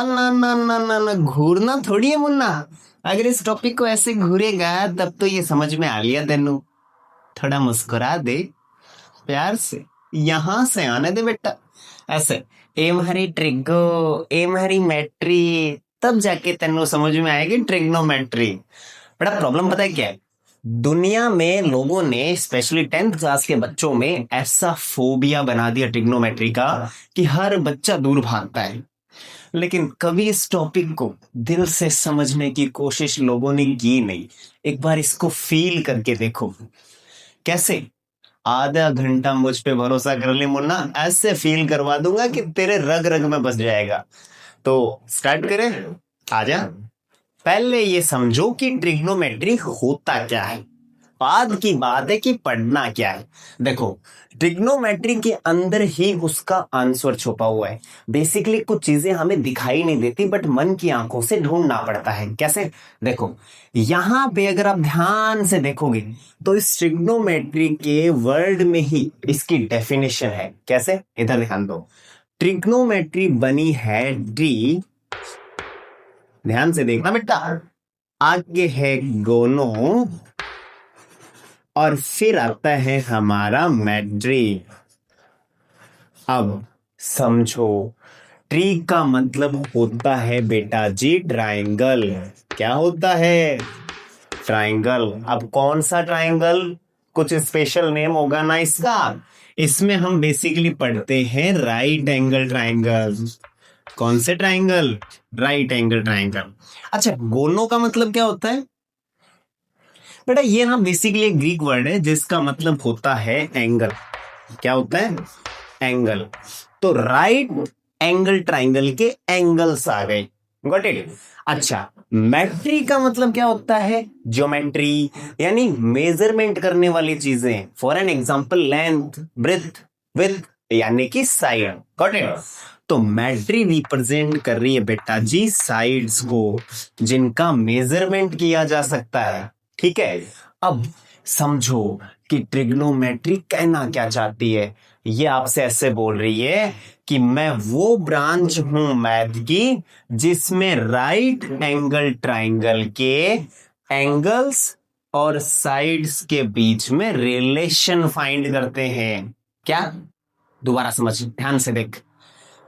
ना ना ना ना ना, घूरना थोड़ी है मुन्ना। अगर इस टॉपिक को ऐसे घूरेगा तब तो ये समझ में आ लिया तेनू। थोड़ा मुस्कुरा दे प्यार से, यहाँ से आने दे बेटा। ऐसे एम हरी ट्रिगो, एम हरी मैट्री, तब जाके तेनू समझ में आएगी ट्रिग्नोमेट्री। बड़ा प्रॉब्लम पता है क्या है? दुनिया में लोगों ने स्पेशली 10th क्लास के बच्चों में ऐसा फोबिया बना दिया ट्रिग्नोमेट्री का कि हर बच्चा दूर भागता है। लेकिन कभी इस टॉपिक को दिल से समझने की कोशिश लोगों ने की नहीं। एक बार इसको फील करके देखो। कैसे? आधा घंटा मुझ पे भरोसा कर ले मुन्ना, ऐसे फील करवा दूंगा कि तेरे रग रग में बस जाएगा। तो स्टार्ट करें? आजा। पहले ये समझो कि ट्रिग्नोमेट्री होता क्या है। बाद की बात है कि पढ़ना क्या है। देखो, ट्रिग्नोमेट्री के अंदर ही उसका आंसर छुपा हुआ है। बेसिकली कुछ चीजें हमें दिखाई नहीं देती बट मन की आंखों से ढूंढना पड़ता है। कैसे? देखो, यहां पे अगर आप ध्यान से देखोगे तो इस ट्रिग्नोमेट्री के वर्ड में ही इसकी डेफिनेशन है। कैसे? इधर ध्यान दो। ट्रिग्नोमेट्री बनी है डी, ध्यान से देखना बेटा, आगे है गोनो और फिर आता है हमारा मैट्री। अब समझो, ट्री का मतलब होता है बेटा जी ट्रायंगल। क्या होता है? ट्रायंगल। अब कौन सा ट्रायंगल? कुछ स्पेशल नेम होगा ना इसका। इसमें हम बेसिकली पढ़ते हैं राइट एंगल ट्रायंगल। कौन से ट्रायंगल? Right angle triangle. अच्छा, गोनो का मतलब क्या होता है बेटा? ये ना बेसिकली एक ग्रीक वर्ड है जिसका मतलब होता है एंगल। क्या होता है? एंगल। तो राइट एंगल ट्रायंगल के एंगल्स आ गए। Got it? अच्छा, मैट्री का मतलब क्या होता है? ज्योमेट्री, यानी मेजरमेंट करने वाली चीजें। For an example, length, breadth, width, यानी कि साइड। Got it? तो मैट्री रिप्रेजेंट कर रही है बेटा जी साइड्स को, जिनका मेजरमेंट किया जा सकता है। ठीक है? अब समझो कि ट्रिग्नोमेट्री कहना क्या चाहती है। ये आपसे ऐसे बोल रही है कि मैं वो ब्रांच हूं मैथ की जिसमें राइट एंगल ट्रायंगल के एंगल्स और साइड्स के बीच में रिलेशन फाइंड करते हैं। क्या? दोबारा समझ, ध्यान से देख।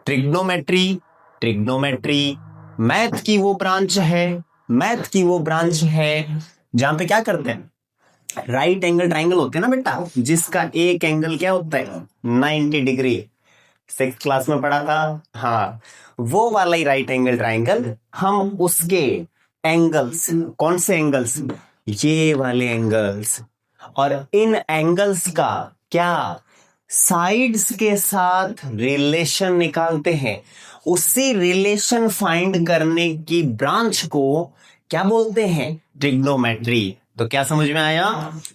ट्रिग्नोमेट्री, ट्रिग्नोमेट्री मैथ की वो ब्रांच है, मैथ की वो ब्रांच है जहां पे क्या करते हैं, राइट एंगल ट्रायंगल होते हैं ना बेटा, जिसका एक एंगल क्या होता है? 90 डिग्री। 6th क्लास में पढ़ा था। हाँ, वो वाला ही राइट एंगल ट्रायंगल, हम उसके एंगल्स, कौन से एंगल्स? ये वाले एंगल्स, और इन एंगल्स का क्या, साइड्स के साथ रिलेशन निकालते हैं। उसी रिलेशन फाइंड करने की ब्रांच को क्या बोलते हैं? ट्रिग्नोमेट्री। तो क्या समझ में आया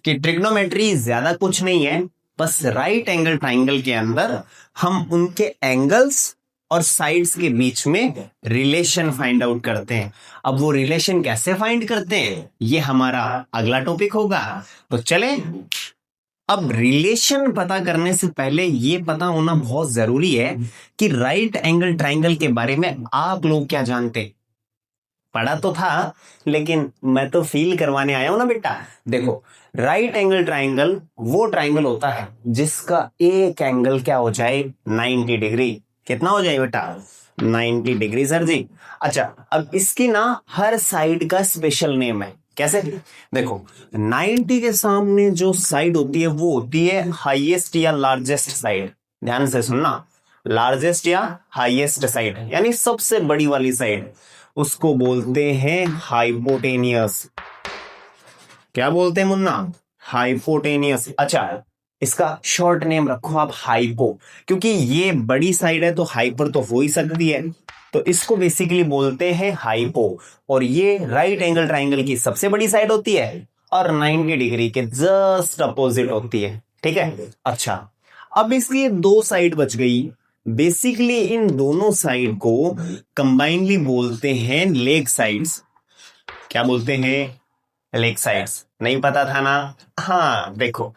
कि ट्रिग्नोमेट्री ज्यादा कुछ नहीं है, बस राइट एंगल ट्रायंगल के अंदर हम उनके एंगल्स और साइड्स के बीच में रिलेशन फाइंड आउट करते हैं। अब वो रिलेशन कैसे फाइंड करते हैं, ये हमारा अगला टॉपिक होगा। तो चले, अब रिलेशन पता करने से पहले ये पता होना बहुत जरूरी है कि राइट एंगल ट्रायंगल के बारे में आप लोग क्या जानते। पढ़ा तो था लेकिन मैं तो फील करवाने आया हूं ना बेटा। देखो, राइट एंगल ट्रायंगल वो ट्रायंगल होता है जिसका एक एंगल क्या हो जाए? 90 डिग्री। कितना हो जाए बेटा? 90 डिग्री सर जी। अच्छा, अब इसकी ना हर साइड का स्पेशल नेम है। कैसे? देखो, 90 के सामने जो साइड होती है वो होती है हाईएस्ट या लार्जेस्ट साइड। ध्यान से सुनना, लार्जेस्ट या हाईएस्ट साइड, यानी सबसे बड़ी वाली साइड, उसको बोलते हैं हाइपोटेनियस। क्या बोलते हैं मुन्ना? हाइपोटेनियस। अच्छा, इसका शॉर्ट नेम रखो आप हाइपो, क्योंकि ये बड़ी साइड है तो हाइपर तो हो ही सकती है, तो इसको बेसिकली बोलते हैं हाइपो। और ये राइट एंगल ट्रायंगल की सबसे बड़ी साइड होती है और 90 डिग्री के जस्ट अपोजिट होती है। ठीक है? अच्छा, अब इसकी दो साइड बच गई। बेसिकली इन दोनों साइड को कंबाइनली बोलते हैं लेग साइड्स। क्या बोलते हैं? Leg sides. नहीं पता था ना? हाँ, देखो,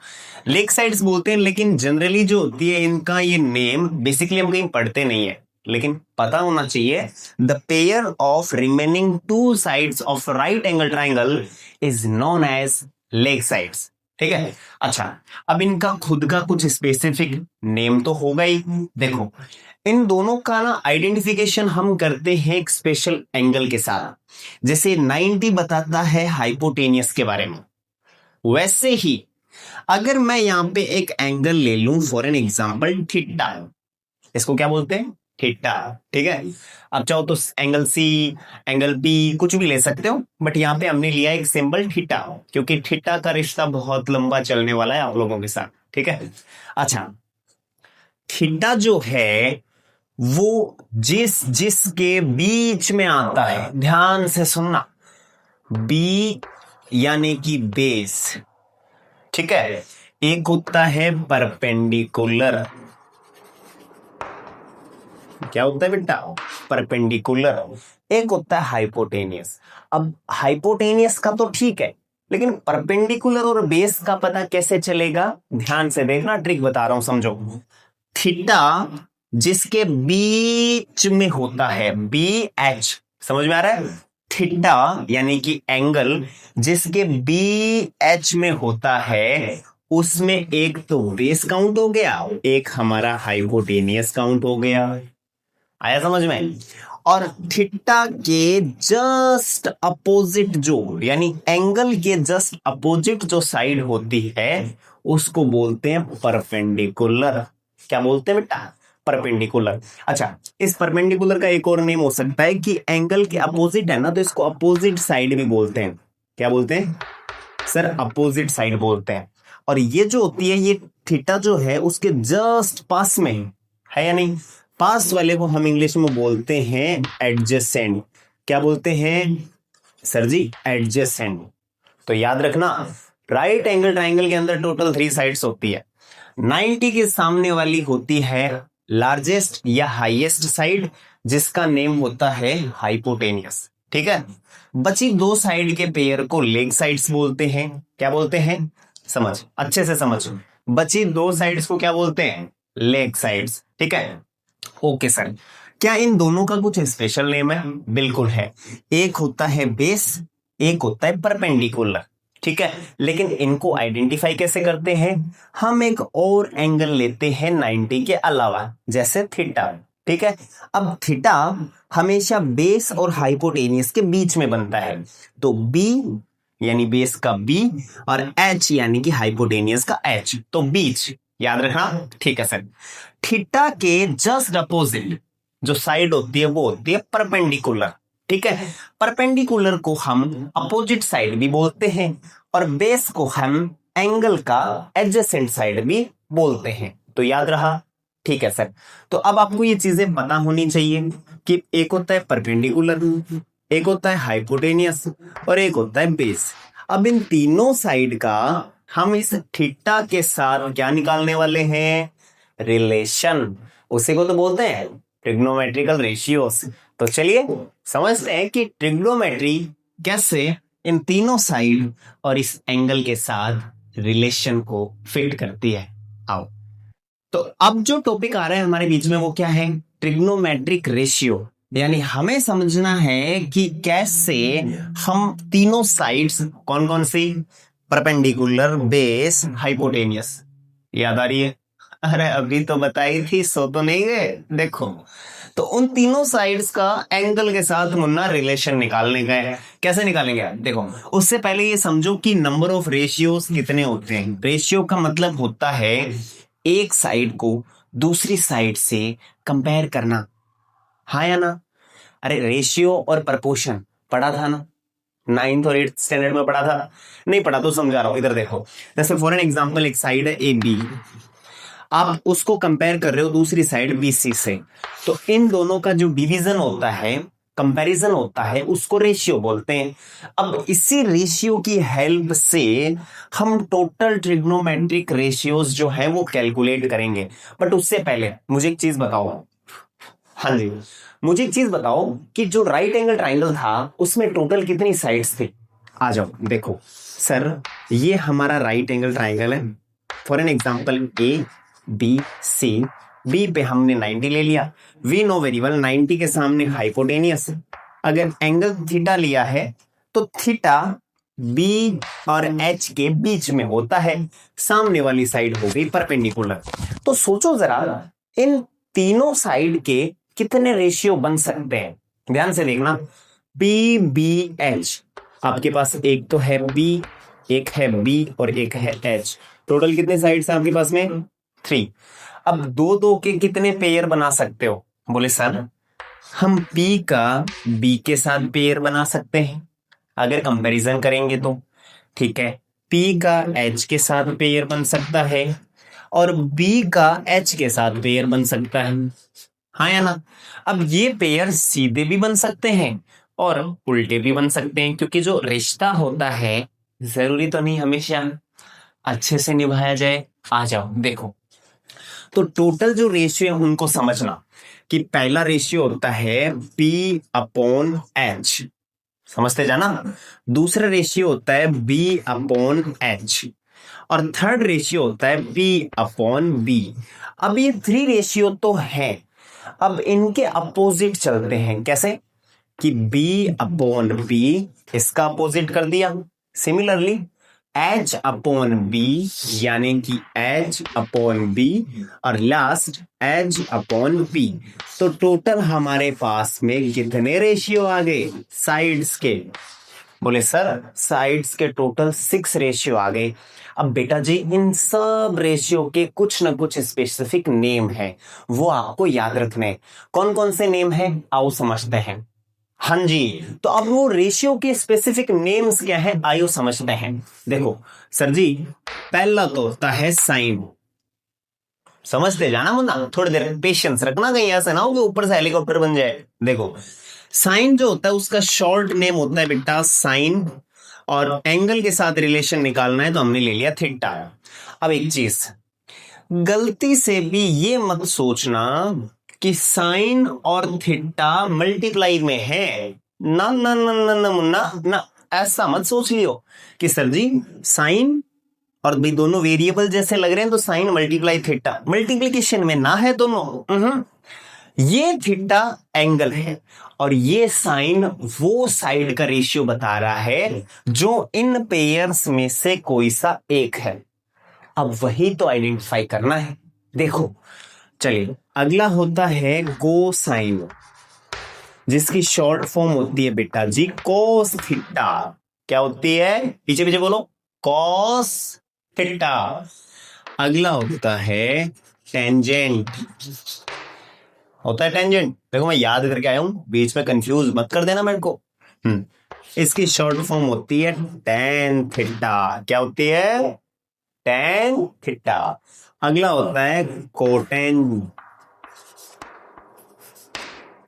लेग साइड्स बोलते हैं, लेकिन जनरली जो होती है इनका ये नेम बेसिकली हम कहीं पढ़ते नहीं है। लेकिन पता होना चाहिए the pair of remaining two sides of right angle triangle is known as leg sides. ठीक है। अच्छा, अब इनका खुद का कुछ स्पेसिफिक नेम तो होगा ही। देखो, इन दोनों का ना आइडेंटिफिकेशन हम करते हैं एक स्पेशल एंगल के साथ। जैसे 90 बताता है हाइपोटेनियस के बारे में, वैसे ही अगर मैं यहां पे एक एंगल ले लूं फॉर एन एग्जांपल थीटा, इसको क्या बोलते हैं? थीटा। ठीक है। अब चाहो तो एंगल सी, एंगल बी, कुछ भी ले सकते हो, बट यहां पे हमने लिया एक सिंबल थीटा, क्योंकि थीटा का रिश्ता बहुत लंबा चलने वाला है आप लोगों के साथ। ठीक है। अच्छा, थीटा जो है वो जिसके बीच में आता है, ध्यान से सुनना, बी यानी कि बेस। ठीक है। एक होता है परपेंडिकुलर, क्या होता है बेटा? परपेंडिकुलर। एक होता है हाइपोटेनियस। अब हाइपोटेनियस का तो ठीक है, लेकिन परपेंडिकुलर और बेस का पता कैसे चलेगा? ध्यान से देखना, ट्रिक बता रहा हूं, समझो। थीटा जिसके बीच में होता है, बी एच, समझ में आ रहा है? थीटा यानी कि एंगल जिसके बी एच में होता है, उसमें एक तो बेस काउंट हो गया, एक हमारा हाइपोटेनियस काउंट हो गया। आया समझ में? और थीटा के जस्ट अपोजिट जो, यानी एंगल के जस्ट अपोजिट जो साइड होती है, उसको बोलते हैं परपेंडिकुलर। क्या बोलते हैं बेटा? परपेंडिकुलर। अच्छा, इस परपेंडिकुलर का एक और नेम हो सकता है कि एंगल के अपोजिट है ना, तो इसको अपोजिट साइड भी बोलते हैं। क्या बोलते हैं सर? अपोजिट साइड बोलते हैं। और ये जो होती है, ये थीटा जो है उसके जस्ट पास में है या नहीं? पास वाले को हम इंग्लिश में बोलते हैं एडजेसेंट। क्या बोलते हैं सर जी? एडजेसेंट। तो याद रखना, राइट एंगल ट्राइंगल के अंदर टोटल 3 साइड्स होती है। 90 के सामने वाली होती है लार्जेस्ट या हाईएस्ट साइड, जिसका नेम होता है हाइपोटेनियस। ठीक है। बची 2 साइड के पेयर को लेग साइड्स बोलते हैं। क्या बोलते हैं? समझ, अच्छे से समझ। बची 2 साइड्स को क्या बोलते हैं? Leg sides. ठीक है। ओके सर, क्या इन दोनों का कुछ स्पेशल नेम है? बिल्कुल है। एक होता है बेस, एक होता है परपेंडिकुलर। ठीक है। लेकिन इनको आइडेंटिफाई कैसे करते हैं? हम एक और एंगल लेते हैं 90 के अलावा, जैसे थीटा। ठीक है। अब थीटा हमेशा बेस और हाइपोटेनियस के बीच में बनता है, तो बी यानी बेस का बी और एच यानी कि हाइपोटेनियस का एच, तो बीच। याद रखना। ठीक है सर। थीटा के जस्ट अपोजिट जो साइड होती है वो होती है परपेंडिकुलर। ठीक है। परपेंडिकुलर को हम अपोजिट साइड भी बोलते हैं और बेस को हम एंगल का एडजेसेंट साइड भी बोलते हैं। तो याद रहा? ठीक है सर। तो अब आपको ये चीजें पता होनी चाहिए कि एक होता है परपेंडिकुलर, एक होता है हाइपोटेनियस और एक होता है बेस। अब इन तीनों साइड का हम इस थीटा के साथ क्या निकालने वाले हैं? रिलेशन। उसी को तो बोलते हैं ट्रिग्नोमेट्रिकल रेशियोस। तो चलिए समझते हैं कि ट्रिग्नोमेट्री कैसे इन तीनों साइड और इस एंगल के साथ रिलेशन को फिट करती है। आओ, तो अब जो टॉपिक आ रहा है हमारे बीच में वो क्या है? Trigonometric ratio. यानी हमें समझना है कि कैसे हम तीनों साइड्स, कौन कौन सी? Perpendicular, base, hypotenuse. याद आ रही है? अरे अभी तो बताई थी, सो तो नहीं गए। देखो, तो उन तीनों साइड्स का एंगल के साथ मुन्ना रिलेशन निकालने का है। कैसे निकालेंगे? देखो, उससे पहले ये समझो कि नंबर ऑफ रेशियोज कितने होते हैं। रेशियो का मतलब होता है एक साइड को दूसरी साइड से कंपेयर करना। हाँ या ना? अरे रेशियो और प्रपोर्शन पढ़ा था ना, 9th और 8th स्टैंडर्ड में पढ़ा था? नहीं पढ़ा तो समझा रहा हूं, इधर देखो। जैसे फॉर एन एग्जांपल, एक साइड है ए बी, आप उसको कंपेयर कर रहे हो दूसरी साइड बी सी से, तो इन दोनों का जो डिवीजन होता है, कंपैरिजन होता है, उसको रेशियो बोलते हैं। अब इसी रेशियो की हेल्प से हम टोटल ट्रिग्नोमेट्रिक रेशियोज जो है वो कैलकुलेट करेंगे। बट उससे पहले मुझे एक चीज बताओ। हाँ जी, मुझे एक चीज बताओ कि जो राइट एंगल ट्राइंगल था उसमें टोटल कितनी साइड्स थी? आ जाओ देखो सर, ये हमारा राइट एंगल ट्राइंगल है। For an example A B C, B पे हमने 90 ले लिया। वी नो वेरी वेल 90 के सामने हाइपोटेनियस। अगर एंगल थीटा लिया है तो थीटा बी और एच के बीच में होता है, सामने वाली साइड हो गई परपेंडिकुलर। तो सोचो जरा इन तीनों साइड के कितने रेशियो बन सकते हैं। ध्यान से देखना, पी बी एच, आपके पास एक तो है बी, एक है बी और एक है एच। टोटल कितने साइड्स हैं आपके पास में? 3। अब दो दो के कितने पेयर बना सकते हो? बोले सर हम पी का बी के साथ पेयर बना सकते हैं अगर कंपैरिजन करेंगे तो। ठीक है, पी का एच के साथ पेयर बन सकता है और बी का एच के साथ पेयर बन सकता है, हाँ या ना? अब ये पेयर सीधे भी बन सकते हैं और उल्टे भी बन सकते हैं, क्योंकि जो रिश्ता होता है जरूरी तो नहीं हमेशा अच्छे से निभाया जाए। आ जाओ देखो, तो टोटल जो रेशियो है उनको समझना कि पहला रेशियो होता है P अपॉन एच, समझते जाना। दूसरा रेशियो होता है B अपॉन एच और थर्ड रेशियो होता है P अपॉन बी। अब ये 3 रेशियो तो है, अब इनके अपोजिट चलते हैं। कैसे कि B अपॉन B इसका अपोजिट कर दिया, सिमिलरली H अपॉन B यानी कि H अपॉन B और लास्ट H अपॉन P। तो टोटल हमारे पास में कितने रेशियो आ गए साइड्स के? बोले सर साइड्स के टोटल 6 रेशियो आ गए। अब बेटा जी इन सब रेशियो के कुछ ना कुछ स्पेसिफिक नेम है, वो आपको याद रखने। कौन कौन से नेम है आओ समझते हैं। हाँ जी, तो अब वो रेशियो के स्पेसिफिक नेम्स क्या है आइए समझते हैं। देखो सर जी, पहला तो होता है साइन, समझते जाना मुन्ना, थोड़ी देर पेशेंस रखना, कहीं ऐसा ना हो कि ऊपर से हेलीकॉप्टर बन जाए। देखो साइन जो होता है उसका शॉर्ट नेम होता है बेटा साइन, और एंगल के साथ रिलेशन निकालना है तो हमने ले लिया थीटा। अब एक चीज गलती से भी ये मत सोचना कि साइन और थीटा मल्टीप्लाई में है, ना ना ना ना ना मुन्ना ना, ऐसा मत सोच लियो कि सर जी साइन और भी दोनों वेरिएबल जैसे लग रहे हैं तो साइन मल्टीप्लाई थीटा, मल्टीप्लिकेशन में ना है दोनों। ये थीटा एंगल है और ये साइन वो साइड का रेशियो बता रहा है जो इन पेयर्स में से कोई सा एक है। अब वही तो आइडेंटिफाई करना है। देखो चलिए अगला होता है कोसाइन, जिसकी शॉर्ट फॉर्म होती है बेटा जी कोस थीटा। क्या होती है? पीछे पीछे बोलो, कॉस थीटा। अगला होता है टेंजेंट, होता है टेंजेंट। देखो मैं याद करके आया हूं, बीच में कंफ्यूज मत कर देना मेरे को। इसकी शॉर्ट फॉर्म होती है टेन थीटा। क्या होती है? Tan theta. अगला होता है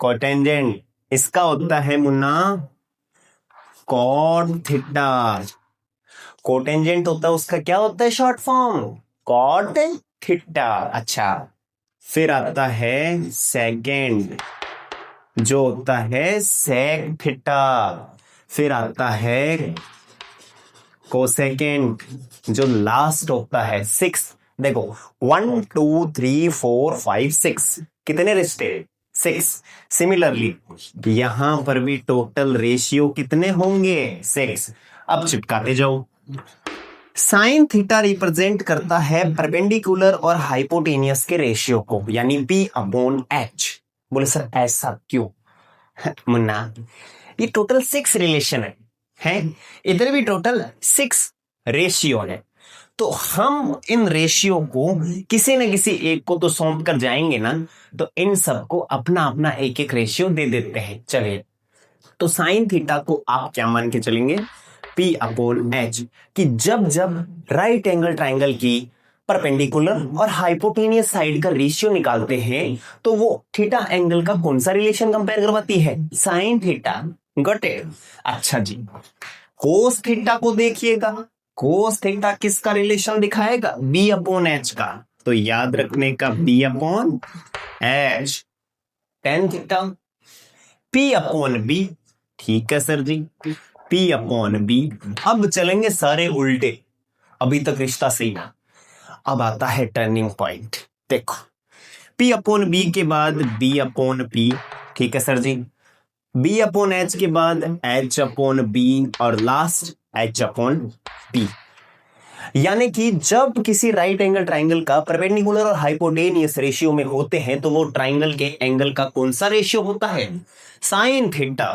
कोटेंजेंट, इसका होता है मुन्ना कॉट थीटा। कोटेंजेंट होता है उसका क्या होता है शॉर्ट फॉर्म? Cot theta. अच्छा, फिर आता है सेकेंड जो होता है सेक थीटा। फिर आता है कोसेकेंड जो लास्ट होता है 6। देखो 1 2 3 4 5 6 कितने रिश्ते? 6। सिमिलरली यहां पर भी टोटल रेशियो कितने होंगे? 6। अब चिपकाते जाओ। साइन थीटा रिप्रेजेंट करता है परपेंडिकुलर और हाइपोटेनियस के रेशियो को, यानी P अपॉन H। बोले सर ऐसा क्यों? मुन्ना ये टोटल 6 रिलेशन है, इधर भी टोटल 6 रेशियो है, तो हम इन रेशियो को किसी न किसी एक को तो सौंप कर जाएंगे ना, तो इन सबको अपना अपना एक एक रेशियो दे देते हैं। चलिए तो साइन थीटा को आप क्या मान के चलेंगे? P अपॉन H, कि जब जब राइट एंगल ट्राइंगल की परपेंडिकुलर और हाइपोटेनियस साइड का रेशियो निकालते हैं तो वो थीटा एंगल का कौन सा रिलेशन कंपेयर करवाती है? Sine theta. Got it? अच्छा जी, कोस थीटा को देखिएगा, कोस थीटा किसका रिलेशन दिखाएगा? B अपॉन H का। तो याद रखने का B upon H। Tan theta P upon B। ठीक है सर जी, P अपॉन B। अब चलेंगे सारे उल्टे, अभी तक रिश्ता सही है। अब आता है टर्निंग पॉइंट। देखो P अपॉन B के बाद B अपॉन P, ठीक है सर जी। B अपॉन H के बाद H अपॉन B और लास्ट H अपॉन P। यानी कि जब किसी राइट एंगल ट्राइंगल का परपेंडिकुलर और हाइपोटेनियस रेशियो में होते हैं तो वो ट्राइंगल के एंगल का कौन सा रेशियो होता है? Sine theta.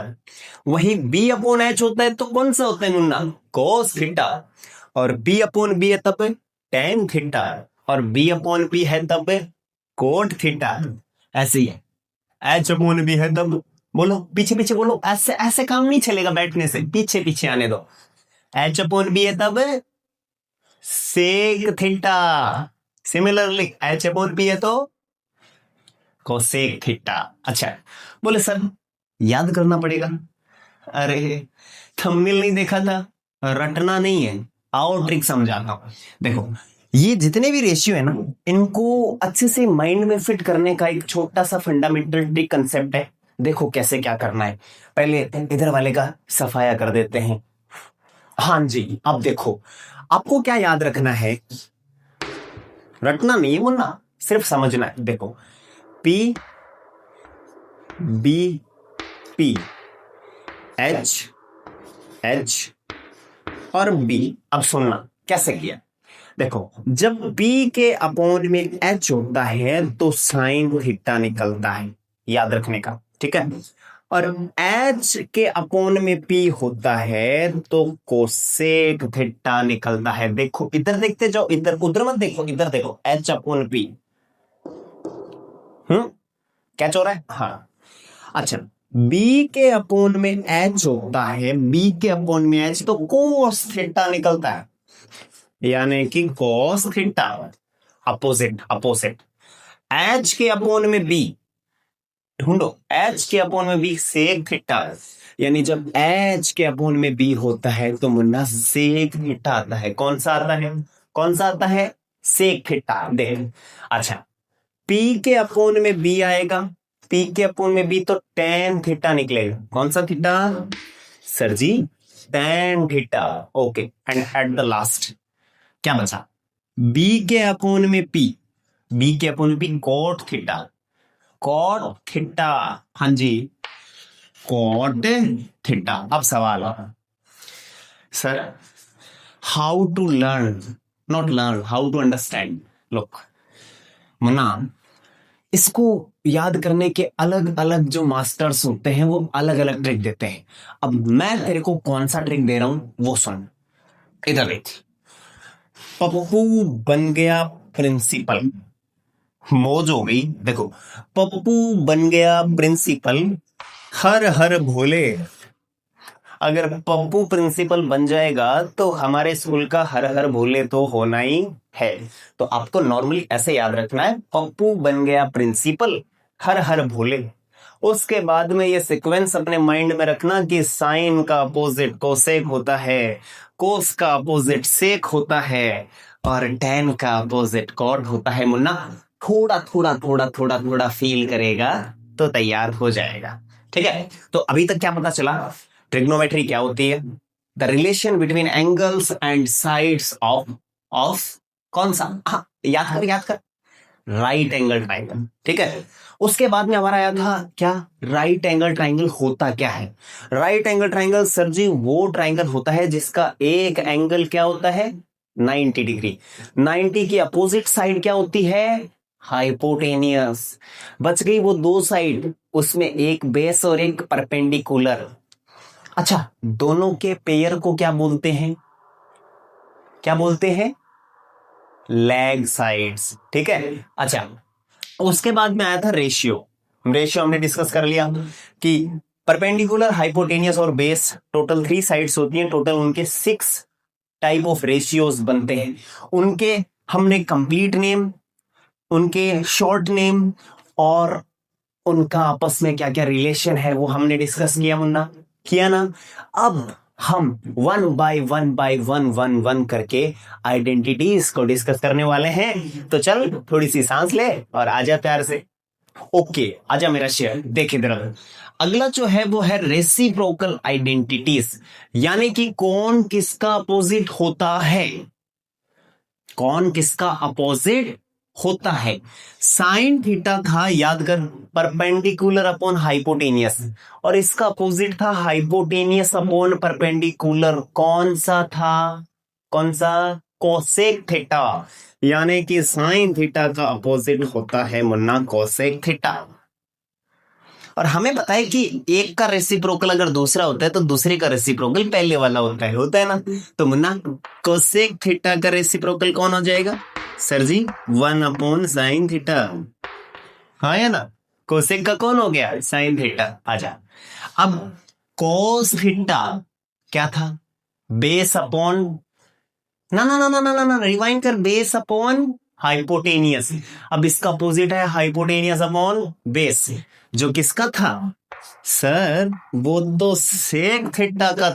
वही B अपॉन H होता है तो कौन सा होता है मुन्ना? Cos theta. और B अपॉन B है तब टेन थीटा, और B अपॉन P है तब कोट थीटा। ऐसे ही H अपॉन B है तब, बोलो पीछे पीछे बोलो, ऐसे ऐसे काम नहीं चलेगा बैठने से, पीछे पीछे आने दो। H अपॉन B है तब sec theta. Similarly H upon P है तो कोसेक थीटा। अच्छा बोले सर याद करना पड़ेगा। अरे थंबनेल नहीं देखा था, रटना नहीं है, आओ ट्रिक समझाता हूं। देखो ये जितने भी रेशियो है ना, इनको अच्छे से माइंड में फिट करने का एक छोटा सा फंडामेंटल ट्रिक कंसेप्ट है। देखो कैसे क्या करना है। पहले इधर वाले का सफाया कर देते हैं। हाँ जी, अब देखो आपको क्या याद रखना है, रटना नहीं है मुन्ना, सिर्फ समझना है। देखो P B P H H और B। अब सुनना कैसे किया। देखो जब B के अपॉन में H होता है तो साइन थीटा निकलता है, याद रखने का, ठीक है। और H के अपॉन में P होता है तो कोसेक थीटा निकलता है। देखो इधर देखते जाओ, इधर उधर मत देखो, इधर देखो H अपॉन P। कैच हो रहा है? हाँ। अच्छा B के अपॉन में H होता है, B के अपॉन में H तो कोस थीटा निकलता है, यानी कि cos theta. Opposite opposite. H के अपॉन में B ढूंढो, H के अपॉन में B सेक थीटा, यानी जब H के अपॉन में B होता है तो मुन्ना सेक थीटा आता है। कौन सा आता है? कौन सा आता है? Sec theta. देख अच्छा P के अपॉन में B आएगा, P के अपॉन में B तो टेन थीटा निकलेगा। कौन सा theta sir ji? Tan theta. Okay and at the last क्या बचा? B के अपॉन में P, B के अपॉन में P cot theta, cot theta. हाँ जी कोट थीटा। अब सवाल sir how to learn, not learn, how to understand. Look मुन्ना, इसको याद करने के अलग अलग जो मास्टर्स होते हैं वो अलग अलग ट्रिक देते हैं। अब मैं तेरे को कौन सा ट्रिक दे रहा हूं वो सुन। इधर देख, पप्पू बन गया प्रिंसिपल, मौज हो गई। देखो पप्पू बन गया प्रिंसिपल, हर हर भोले। अगर पप्पू प्रिंसिपल बन जाएगा तो हमारे स्कूल का हर हर भोले तो होना ही है। तो आपको नॉर्मली ऐसे याद रखना है, पप्पू बन गया प्रिंसिपल, हर हर भोले। उसके बाद में ये सीक्वेंस अपने माइंड में रखना कि साइन का अपोजिट कोसेक होता है, कोस का अपोजिट सेक होता है, और टेन का अपोजिट कॉट होता है। मुन्ना थोड़ा थोड़ा थोड़ा थोड़ा थोड़ा फील करेगा तो तैयार हो जाएगा, ठीक है। तो अभी तक क्या पता चला? ट्रिग्नोमेट्री क्या होती है? The relation between angles and sides of कौन सा? हाँ याद कर राइट एंगल ट्राइंगल, ठीक है। उसके बाद में हमारा आया था क्या? राइट एंगल ट्राइंगल होता क्या है? राइट एंगल ट्राइंगल सर जी वो ट्राइंगल होता है जिसका एक एंगल क्या होता है? 90 डिग्री। 90 की अपोजिट साइड क्या होती है? हाइपोटेनियस। बच गई वो दो साइड, उसमें एक बेस और एक परपेंडिकुलर। अच्छा दोनों के पेयर को क्या बोलते हैं? क्या बोलते हैं? लैग साइड्स, ठीक है। अच्छा उसके बाद में आया था रेशियो। रेशियो हमने डिस्कस कर लिया कि परपेंडिकुलर, हाइपोटेनियस और बेस टोटल 3 साइड्स होती हैं। टोटल उनके 6 टाइप ऑफ रेशियोज बनते हैं। उनके हमने कंप्लीट नेम, उनके शॉर्ट नेम और उनका आपस में क्या क्या रिलेशन है वो हमने डिस्कस किया मुन्ना, किया ना। अब हम वन बाय वन करके आइडेंटिटीज को डिस्कस करने वाले हैं। तो चल थोड़ी सी सांस ले और आजा प्यार से। ओके आजा मेरा शेयर। देख इधर, अगला जो है वो है रेसिप्रोकल आइडेंटिटीज, यानी कि कौन किसका अपोजिट होता है। कौन किसका अपोजिट होता है। साइन थीटा था, याद कर, परपेंडिकुलर अपॉन हाइपोटेनियस, और इसका अपोजिट था हाइपोटेनियस अपॉन परपेंडिकुलर। कौन सा था? कौन सा? Cosec theta. यानी कि साइन थीटा का अपोजिट होता है मुन्ना कोसेक थीटा। और हमें पता है कि एक का रेसिप्रोकल अगर दूसरा होता है तो दूसरे का रेसिप्रोकल पहले वाला होता है ना। तो मुन्ना कोसेक थीटा का रेसिप्रोकल कौन हो जाएगा सर जी? 1 अपॉन साइन थीटा। हाँ या ना? कोसेक का कौन हो गया? Sine theta. आजा, अब कोस थीटा क्या था? बेस अपॉन, ना ना ना ना ना ना ना, रिवाइंड कर, बेस अपॉन हाइपोटेनियस। अब इसका अपोजिट है हाइपोटेनियस अपॉन बेस, जो किसका था सर? वो तो सेक थीटा का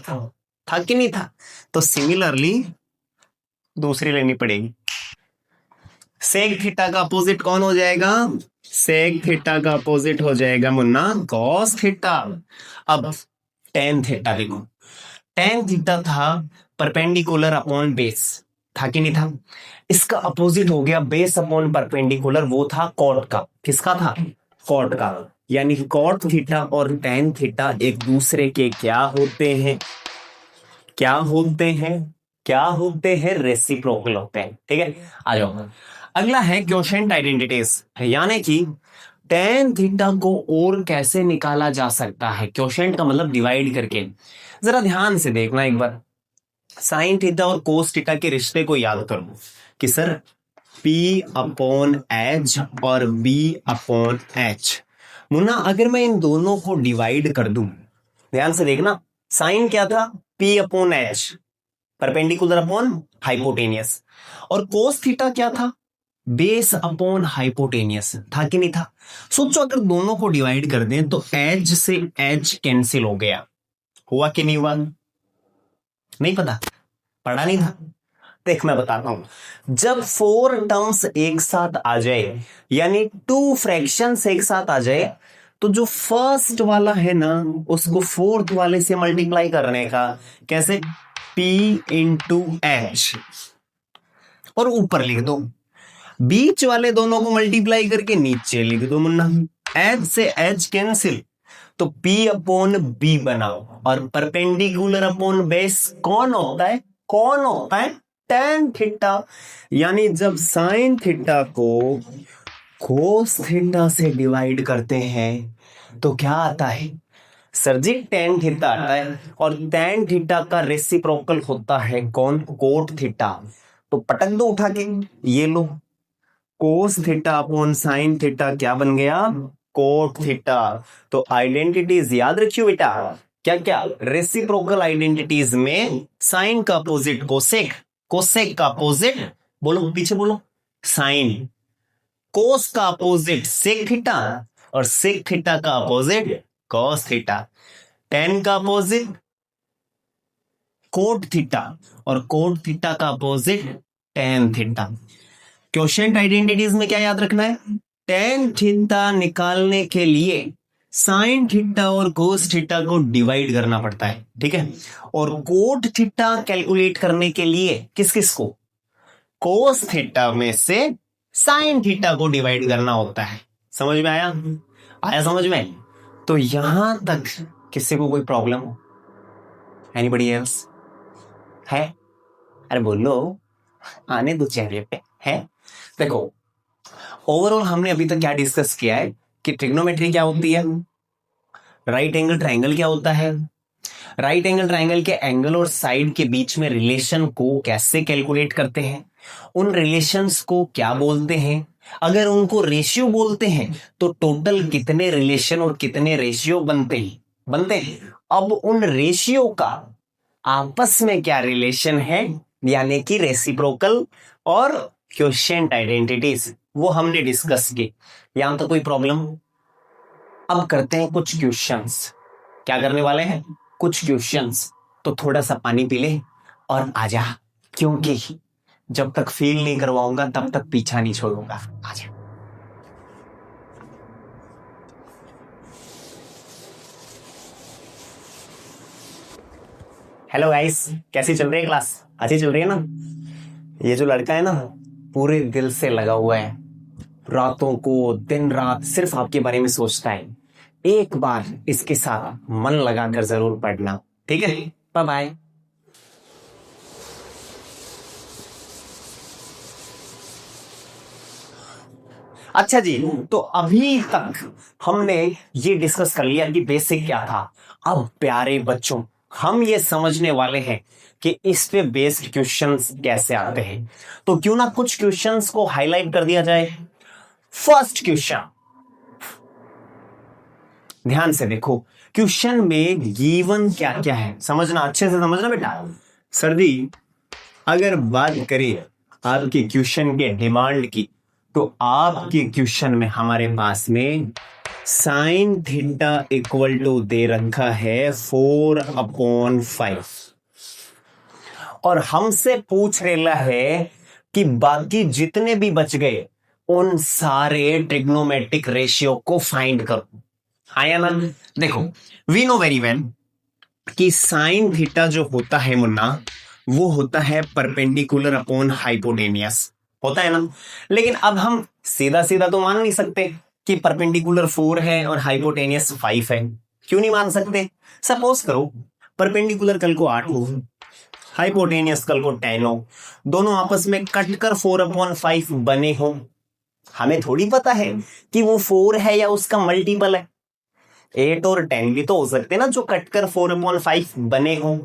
था कि नहीं था? तो सिमिलरली दूसरी लेनी पड़ेगी। सेक थीटा का अपोजिट कौन हो जाएगा? सेक थीटा का अपोजिट हो जाएगा मुन्ना कॉस थीटा। अब टेन थीटा देखो, टेन थीटा था परपेंडिकुलर अपॉन बेस, था कि नहीं था? इसका अपोजिट हो गया बेस अपॉन परपेंडिकुलर, वो था कॉट का। किसका था? कॉट का। यानी कॉट थीटा और टेन थीटा एक दूसरे के क्या होते हैं? क्या होते हैं? क्या होते हैं? रेसिप्रोकल होते हैं। ठीक है, आ जाओ। अगला है क्वोशिएंट आइडेंटिटीज, यानी कि टेन थीटा को और कैसे निकाला जा सकता है? क्वोशिएंट का मतलब डिवाइड करके। जरा ध्यान से देखना एक बार, साइन थीटा और कोस थीटा के रिश्ते को याद करो कि सर P अपॉन एच और B अपॉन एच। मुन्ना अगर मैं इन दोनों को डिवाइड कर दूं, ध्यान से देखना, साइन क्या था? P upon H, perpendicular upon hypotenuse, और कोस थीटा क्या था? बेस अपॉन हाइपोटेनियस, था कि नहीं था? सोचो अगर दोनों को डिवाइड कर दें तो एच से एच कैंसिल हो गया, हुआ कि नहीं हुआ? नहीं पता, पढ़ा नहीं था? देख मैं बताता हूं, जब 4 टर्म्स एक साथ आ जाए, यानी 2 फ्रैक्शंस एक साथ आ जाए, तो जो फर्स्ट वाला है ना उसको फोर्थ वाले से मल्टीप्लाई करने का। कैसे? P इंटू एच, और ऊपर लिख दो। बीच वाले दोनों को मल्टीप्लाई करके नीचे लिख दो मुन्ना, एच से एच कैंसिल, तो P अपॉन बी बनाओ, और परपेंडिकुलर अपॉन बेस कौन होता है? कौन होता है? Tan theta. यानी जब साइन थीटा को कोस थीटा से डिवाइड करते हैं तो क्या आता है सर जी? टेन थीटा आता है, और टेन थीटा का रेसिप्रोकल होता है कौन? Cot theta. तो पटक दो उठा के, ये लो, cos theta upon sine theta क्या बन गया? Coat theta. तो आइडेंटिटीज याद रखियो बेटा, क्या क्या? रेसिप्रोकल आइडेंटिटीज में साइन का अपोजिट कोसेक, कोसेक का अपोजिट, बोलो पीछे बोलो, साइन, कोस का अपोजिट सेक थीटा, और सेक थीटा का अपोजिट कॉस थीटा, टेन का अपोजिट कोट थीटा, और कोट थीटा का opposite tan theta. Quotient identities में क्या याद रखना है? टेन थीटा निकालने के लिए साइन थीटा और कोस थीटा को डिवाइड करना पड़ता है, ठीक है? और कोट थीटा कैलकुलेट करने के लिए किस किस को? कोस थीटा में से साइन थीटा को डिवाइड करना होता है। समझ में आया? आया समझ में? तो यहां तक किसी को कोई प्रॉब्लम हो? एनीबॉडी एल्स है? अरे बोलो, आने दो चेहरे पे है। देखो ओवरऑल हमने अभी तक क्या डिस्कस किया है कि ट्रिग्नोमेट्री क्या होती है, राइट एंगल ट्राइंगल क्या होता है, राइट एंगल ट्राइंगल के एंगल और साइड के बीच में रिलेशन को कैसे कैलकुलेट करते हैं, उन रिलेशंस को क्या बोलते हैं, अगर उनको रेशियो बोलते हैं तो टोटल कितने रिलेशन और कितने रेशियो बनते हैं। अब उन रेशियो का आपस में क्या रिलेशन है, यानी कि रेसिप्रोकल और क्वोशिएंट आइडेंटिटीज, वो हमने डिस्कस की। यहां तो कोई प्रॉब्लम? अब करते हैं कुछ क्वेश्चंस। क्या करने वाले हैं? कुछ क्वेश्चंस। तो थोड़ा सा पानी पी ले और आजा, क्योंकि जब तक फील नहीं करवाऊंगा तब तक पीछा नहीं छोड़ूंगा। आजा। हेलो गाइस, कैसी चल रही है क्लास? अच्छी चल रही है ना? ये जो लड़का है ना पूरे दिल से लगा हुआ है, रातों को दिन रात सिर्फ आपके बारे में सोचता है, एक बार इसके साथ मन लगाकर जरूर पढ़ना। ठीक है, बाय बाय। अच्छा जी, तो अभी तक हमने ये डिस्कस कर लिया कि बेसिक क्या था। अब प्यारे बच्चों, हम ये समझने वाले हैं कि इस पे बेस्ड क्वेश्चंस कैसे आते हैं। तो क्यों ना कुछ क्वेश्चंस को हाईलाइट कर दिया जाए। फर्स्ट क्वेश्चन, ध्यान से देखो, क्वेश्चन में गिवन क्या क्या है, समझना, अच्छे से समझना बेटा। सर जी, अगर बात करें आपके क्वेश्चन के डिमांड की, तो आपके क्वेश्चन में हमारे पास में साइन थीटा इक्वल टू दे रखा है 4/5 और हमसे पूछ रहा है कि बाकी जितने भी बच गए उन सारे ट्रिग्नोमेट्रिक रेशियो को फाइंड करो। आया ना? देखो, वी नो वेरी वेल कि साइन थीटा जो होता है मुन्ना, वो होता है परपेंडिकुलर अपॉन हाइपोटेनियस, होता है ना। लेकिन अब हम सीधा सीधा तो मान नहीं सकते कि परपेंडिकुलर 4 है और हाइपोटेनियस 5 है। क्यों नहीं मान सकते? सपोज करो परपेंडिकुलर कल को 8 हो, हाइपोटेनियस कल को 10 हो, दोनों आपस में कटकर 4/5 बने हो। हमें थोड़ी पता है कि वो 4 है या उसका मल्टीपल है। 8 और 10 भी तो हो सकते हैं ना जो कटकर 4/5 बने हो।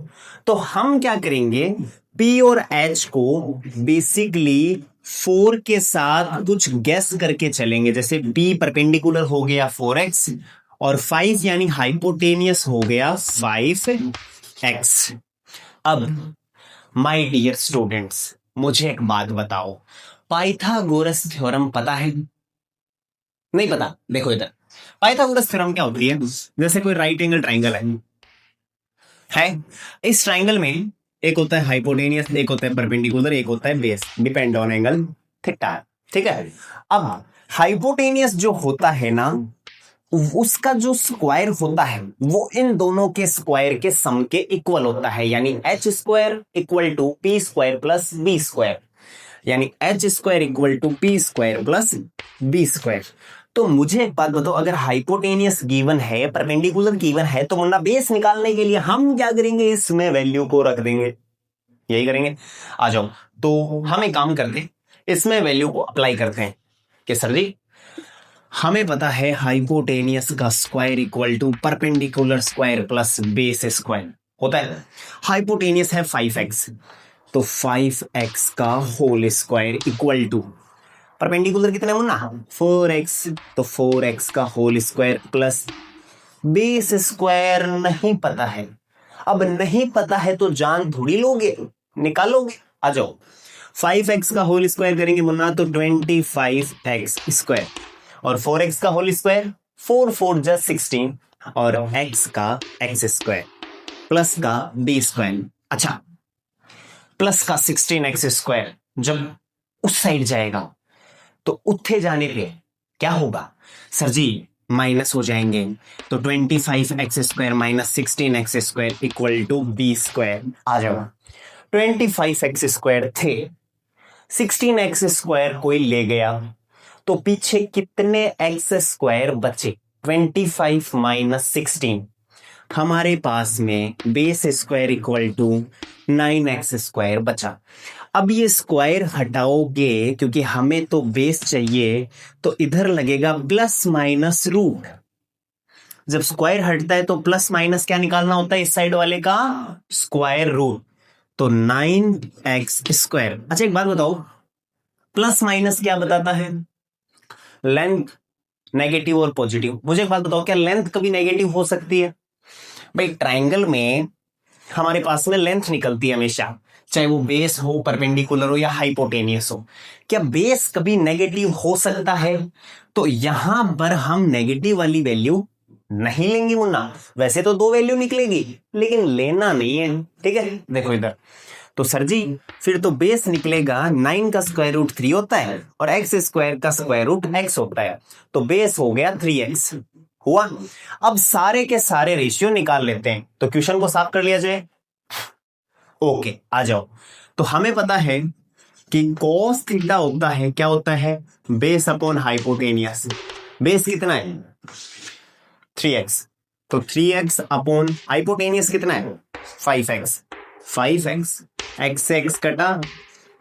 तो हम क्या करेंगे, P और H को बेसिकली 4 के साथ कुछ गेस करके चलेंगे। जैसे P परपेंडिकुलर हो गया 4x और 5 यानी हाइपोटेनियस हो गया 5x। अब माय डियर स्टूडेंट्स, मुझे एक बात बताओ, पाइथागोरस थ्योरम पता है? नहीं पता? देखो इधर, पाइथागोरस थ्योरम क्या होती है? जैसे कोई राइट एंगल ट्राइंगल है, इस ट्राइंगल में एक होता है हाइपोटेनियस, एक होता है परपेंडिकुलर, एक होता है base, depend on angle theta. ठीक है, अब हाइपोटेनियस जो होता है ना, उसका जो स्क्वायर होता है वो इन दोनों के स्क्वायर के सम के इक्वल होता है, यानी h square equal to P square plus B square, यानी h square equal to P square plus B square. तो मुझे एक बात बताओ, अगर हाइपोटेनियस गिवन है, परपेंडिकुलर गिवन है, तो मुन्ना बेस निकालने के लिए हम क्या करेंगे, इसमें वैल्यू को रख देंगे, यही करेंगे। आ जाओ, तो हम एक काम करते, इसमें वैल्यू को अप्लाई करते हैं कि सर जी हमें पता है हाइपोटेनियस का square equal to perpendicular square plus base square होता है। हाइपोटेनियस है 5x, तो 5x का whole square equal to perpendicular कितना मुन्ना, 4x, तो 4x का whole square plus base square नहीं पता है। अब नहीं पता है तो जान थोड़ी लोगे, निकालोगे। आ जाओ, 5x का होल स्क्वायर करेंगे मुन्ना तो 25x स्क्वायर, और 4x का होल स्क्वायर 4 4 जा 16, और x का x स्क्वायर प्लस का b स्क्वायर। अच्छा, प्लस का 16x स्क्वायर जब उस साइड जाएगा तो उत्थे जाने पे क्या होगा सर जी, माइनस हो जाएंगे। तो 25x square minus 16x square equal to b square. आ जाओ, 25x स्क्वायर थे, 16x स्क्वायर कोई ले गया, तो पीछे कितने x स्क्वायर बचे, 25 माइनस 16, हमारे पास में base square equal to 9x square बचा। अब ये स्क्वायर हटाओगे क्योंकि हमें तो बेस चाहिए, तो इधर लगेगा प्लस माइनस रूट। जब स्क्वायर हटता है तो प्लस माइनस क्या निकालना होता है, इस साइड वाले का स्क्वायर रूट, तो 9x स्क्वायर। अच्छा एक बात बताओ, प्लस माइनस क्या बताता है, लेंथ, नेगेटिव और पॉजिटिव। मुझे एक बात बताओ, क्या लेंथ कभी नेगेटिव हो सकती है? भाई ट्राइंगल में हमारे पास में लेंथ निकलती है हमेशा, चाहे वो बेस हो, परपेंडिकुलर हो या हाइपोटेनियस हो। क्या बेस कभी नेगेटिव हो सकता है? तो यहां पर हम नेगेटिव वाली वैल्यू नहीं लेंगे मुन्ना। वैसे तो 2 वैल्यू निकलेगी लेकिन लेना नहीं है। ठीक है, देखो इधर, तो सर जी फिर तो बेस निकलेगा 9 का स्क्वायर रूट 3 होता है और x स्क्वायर का स्क्वायर रूट x होता है, तो बेस हो गया 3x हुआ। अब सारे के सारे रेशियो निकाल लेते हैं, तो क्वेश्चन को साफ कर लिया जाए। ओके, आ जाओ, तो हमें पता है कि cos थीटा होता है, क्या होता है, बेस अपॉन हाइपोटेनियस। बेस कितना है 3x, तो 3x अपॉन हाइपोटेनियस कितना है 5x। 5x x से x कटा,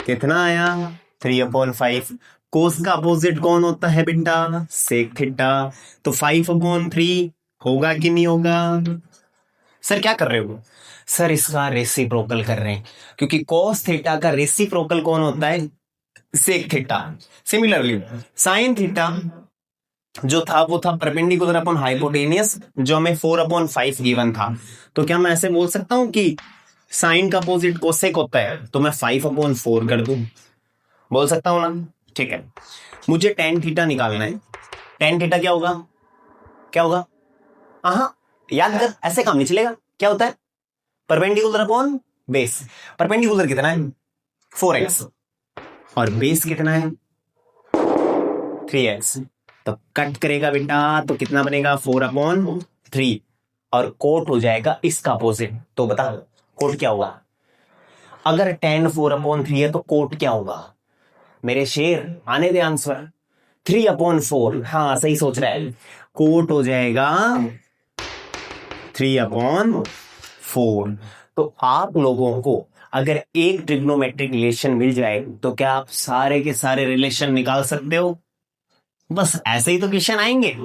कितना आया 3/5। कोस का अपोजिट कौन होता है बेटा, सेक थीटा। तो 5/3 होगा कि नहीं होगा। सर क्या कर रहे हो, सर इसका रेसिप्रोकल कर रहे हैं, क्योंकि कोस थीटा का रेसिप्रोकल कौन होता है, sec theta. Similarly sine theta जो था वो था परपेंडिकुलर अपॉन हाइपोटेनियस, जो हमें 4/5 गिवन था। तो क्या मैं ऐसे बोल सकता हूं कि साइन का अपोजिट कोसेक होता है, तो मैं 5/4 कर दूं, बोल सकता हूं ना। ठीक है, मुझे टेन थीटा निकालना है। टेन थीटा क्या होगा, क्या होगा, हाँ याद कर, ऐसे काम नहीं चलेगा। क्या होता है, परपेंडिकुलर अपॉन बेस। परपेंडिकुलर कितना है 4x और बेस कितना है 3x। तो कट करेगा बेटा, तो कितना बनेगा 4/3 और कोट हो जाएगा इसका अपोजिट। तो बता कोट क्या होगा, अगर tan 4/3 है तो कोट क्या होगा मेरे शेर, आने दे आंसर। 3/4, हाँ सही सोच रहा है, कोट हो जाएगा 3/4। तो आप लोगों को अगर एक ट्रिग्नोमेट्रिक रिलेशन मिल जाए तो क्या आप सारे के सारे रिलेशन निकाल सकते हो। बस ऐसे ही तो क्वेश्चन आएंगे।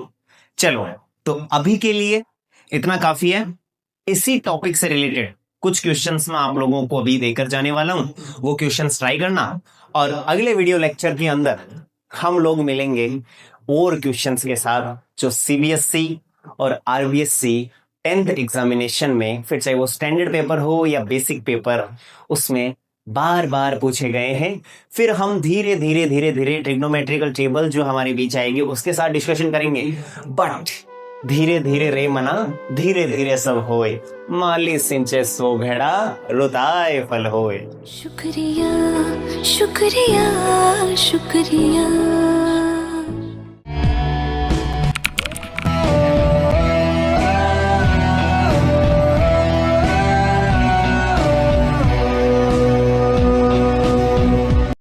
चलो, तो अभी के लिए इतना काफी है। इसी टॉपिक से रिलेटेड कुछ क्वेश्चंस मैं आप लोगों को अभी देकर जाने वाला हूं, वो क्वेश्चंस ट्राई करना, और अगले वीडियो लेक्चर के अंदर हम लोग मिलेंगे और क्वेश्चंस के साथ जो सीबीएसई और आरबीएसई 10th एग्जामिनेशन में, फिर चाहे वो स्टैंडर्ड पेपर हो या बेसिक पेपर, उसमें बार बार पूछे गए हैं। फिर हम धीरे धीरे धीरे धीरे ट्रिग्नोमेट्रिकल टेबल जो हमारे बीच आएगी उसके साथ डिस्कशन करेंगे। बट धीरे धीरे रे मना, धीरे धीरे सब होए, माली सिंचे सो घड़ा रुताए फल होए। शुक्रिया शुक्रिया शुक्रिया।